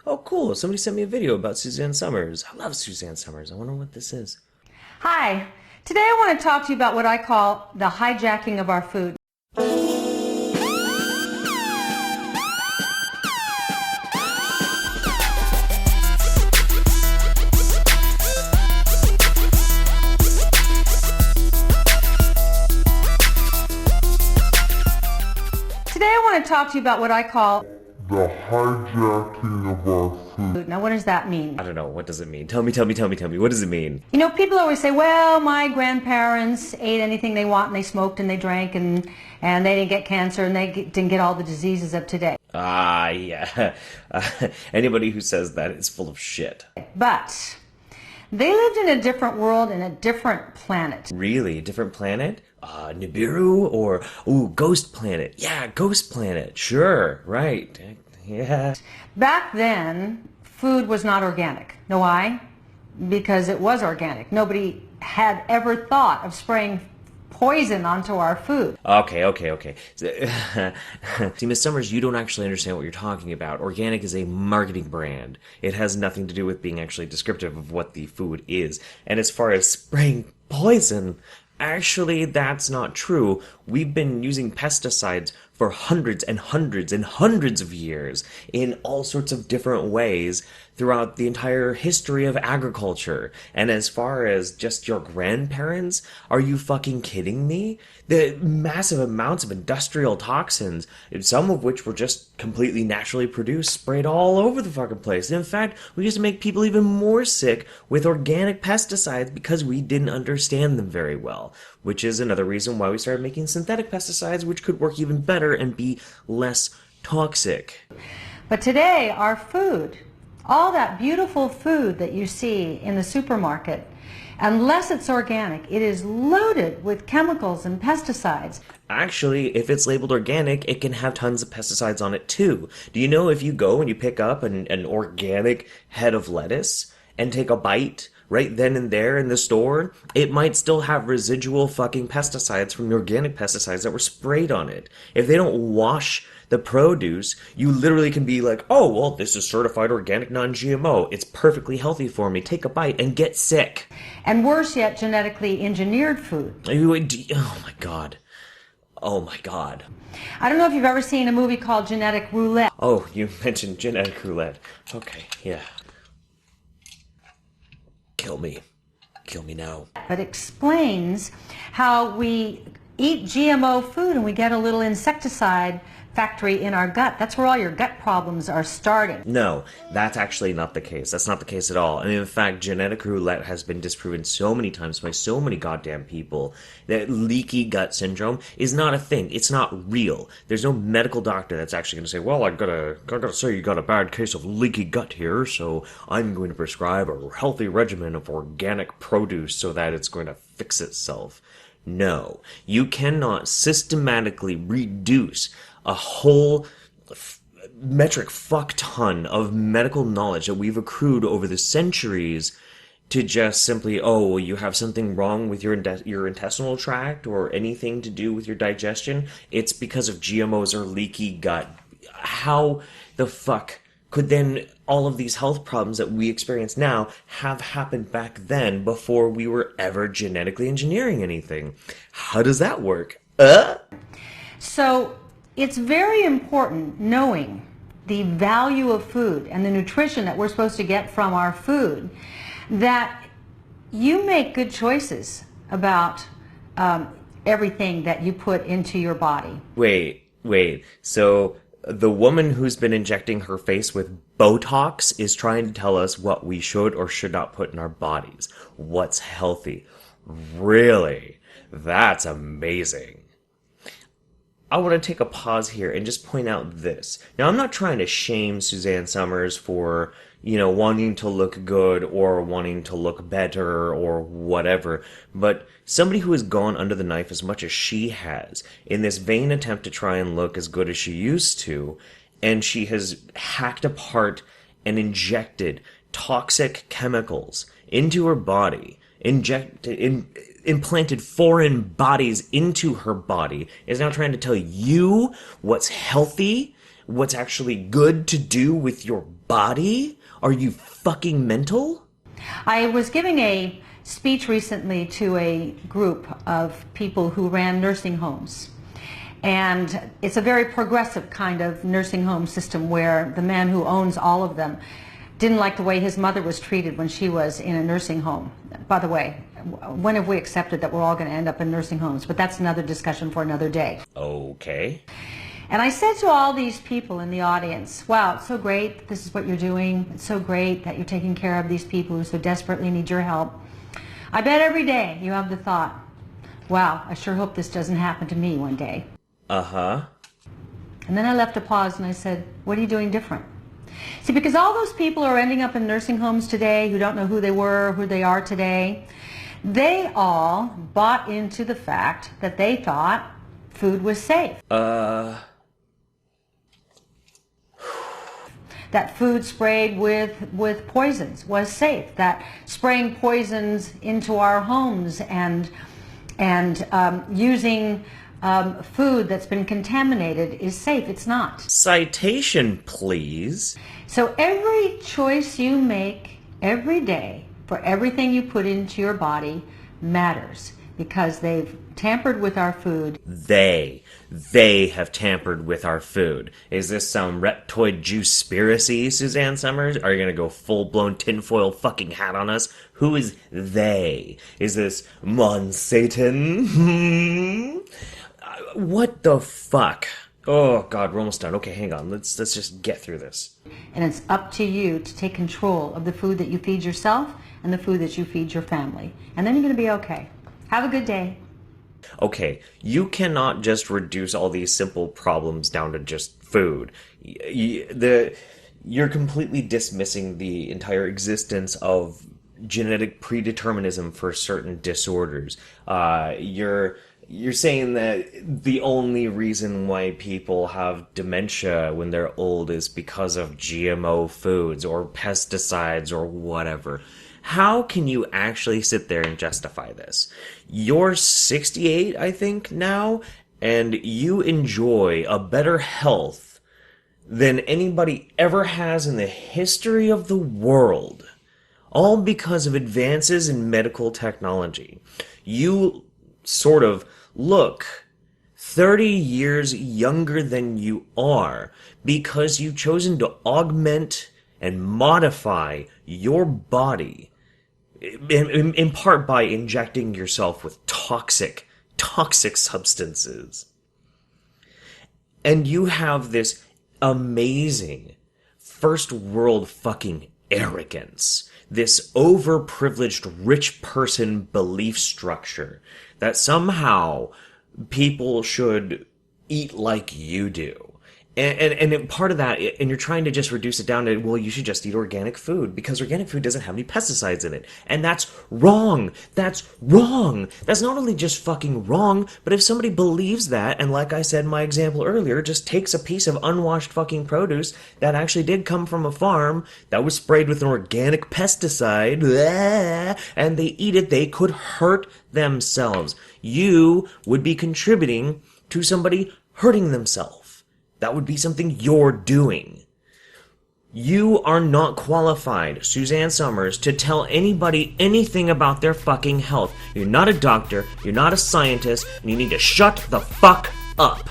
Oh, cool. Somebody sent me a video about Suzanne Summers. I love Suzanne Summers. I wonder what this is. Hi, today I want to talk to you about what I call the hijacking of our food. Today I want to talk to you about what I call the hijacking of our food. Now, what does that mean? I don't know. What does it mean? Tell me. What does it mean? You know, people always say, well, my grandparents ate anything they want and they smoked and they drank and they didn't get cancer and they didn't get all the diseases of today. Ah, yeah. Anybody who says that is full of shit. But they lived in a different world, in a different planet. Really? A different planet? Nibiru? Or, ooh, Ghost Planet. Yeah, Ghost Planet. Sure, right. Yeah. Back then, food was not organic. Know why? Because it was organic. Nobody had ever thought of spraying poison onto our food. Okay. See, Miss Summers, you don't actually understand what you're talking about. Organic is a marketing brand. It has nothing to do with being actually descriptive of what the food is. And as far as spraying poison, actually, that's not true. We've been using pesticides for hundreds and hundreds and hundreds of years in all sorts of different ways throughout the entire history of agriculture. And as far as just your grandparents, are you fucking kidding me? The massive amounts of industrial toxins, some of which were just completely naturally produced, sprayed all over the fucking place. And in fact, we used to make people even more sick with organic pesticides because we didn't understand them very well, which is another reason why we started making synthetic pesticides, which could work even better and be less toxic. But today, our food, all that beautiful food that you see in the supermarket, unless it's organic, it is loaded with chemicals and pesticides. Actually, if it's labeled organic, it can have tons of pesticides on it too. Do you know if you go and you pick up an organic head of lettuce and take a bite right then and there in the store, it might still have residual fucking pesticides from the organic pesticides that were sprayed on it. If they don't wash the produce, you literally can be like, oh, well, this is certified organic non-GMO. It's perfectly healthy for me. Take a bite and get sick. And worse yet, genetically engineered food. Oh my God. Oh my God. I don't know if you've ever seen a movie called Genetic Roulette. Oh, you mentioned genetic roulette. Okay, yeah. Kill me. Kill me now. It explains how we eat GMO food and we get a little insecticide factory in our gut. That's where all your gut problems are starting. No, that's actually not the case. That's not the case at all. I mean, in fact, genetic roulette has been disproven so many times by so many goddamn people that leaky gut syndrome is not a thing. It's not real. There's no medical doctor that's actually going to say, well, I gotta say you got a bad case of leaky gut here, so I'm going to prescribe a healthy regimen of organic produce so that it's going to fix itself. No, you cannot systematically reduce a whole metric fuck ton of medical knowledge that we've accrued over the centuries to just simply, oh, well, you have something wrong with your intestinal tract or anything to do with your digestion. It's because of GMOs or leaky gut. How the fuck could then all of these health problems that we experience now have happened back then before we were ever genetically engineering anything? How does that work? So it's very important knowing the value of food and the nutrition that we're supposed to get from our food, that you make good choices about everything that you put into your body. Wait. So the woman who's been injecting her face with Botox is trying to tell us what we should or should not put in our bodies. What's healthy? Really? That's amazing. I want to take a pause here and just point out this. Now, I'm not trying to shame Suzanne Summers for, wanting to look good or wanting to look better or whatever, but somebody who has gone under the knife as much as she has in this vain attempt to try and look as good as she used to, and she has hacked apart and injected toxic chemicals into her body, implanted foreign bodies into her body, is now trying to tell you what's healthy what's actually good to do with your body? Are you fucking mental? I was giving a speech recently to a group of people who ran nursing homes. And it's a very progressive kind of nursing home system where the man who owns all of them didn't like the way his mother was treated when she was in a nursing home. By the way, when have we accepted that we're all going to end up in nursing homes? But that's another discussion for another day. Okay. And I said to all these people in the audience, wow, it's so great that this is what you're doing. It's so great that you're taking care of these people who so desperately need your help. I bet every day you have the thought, wow, I sure hope this doesn't happen to me one day. Uh-huh. And then I left a pause and I said, what are you doing different? See, because all those people who are ending up in nursing homes today who don't know who they were, who they are today, they all bought into the fact that they thought food was safe. That food sprayed with poisons was safe. That spraying poisons into our homes and using food that's been contaminated is safe. It's not. Citation, please. So every choice you make every day for everything you put into your body matters because they've tampered with our food. They have tampered with our food. Is this some reptoid juice-spiracy, Suzanne Summers? Are you gonna go full-blown tinfoil fucking hat on us? Who is they? Is this Satan? What the fuck? Oh god, we're almost done. Okay, hang on. Let's just get through this. And it's up to you to take control of the food that you feed yourself and the food that you feed your family. And then you're gonna be okay. Have a good day. Okay, you cannot just reduce all these simple problems down to just food. You're completely dismissing the entire existence of genetic predeterminism for certain disorders. You're saying that the only reason why people have dementia when they're old is because of GMO foods or pesticides or whatever. How can you actually sit there and justify this? You're 68, I think, now, and you enjoy a better health than anybody ever has in the history of the world. All because of advances in medical technology. You sort of look 30 years younger than you are because you've chosen to augment and modify your body in part by injecting yourself with toxic substances. And you have this amazing first world fucking arrogance, this overprivileged rich person belief structure that somehow people should eat like you do. And part of that, and you're trying to just reduce it down to, well, you should just eat organic food because organic food doesn't have any pesticides in it. And that's wrong. That's wrong. That's not only just fucking wrong, but if somebody believes that, and like I said in my example earlier, just takes a piece of unwashed fucking produce that actually did come from a farm that was sprayed with an organic pesticide, and they eat it, they could hurt themselves. You would be contributing to somebody hurting themselves. That would be something you're doing. You are not qualified, Suzanne Summers, to tell anybody anything about their fucking health. You're not a doctor, you're not a scientist, and you need to shut the fuck up.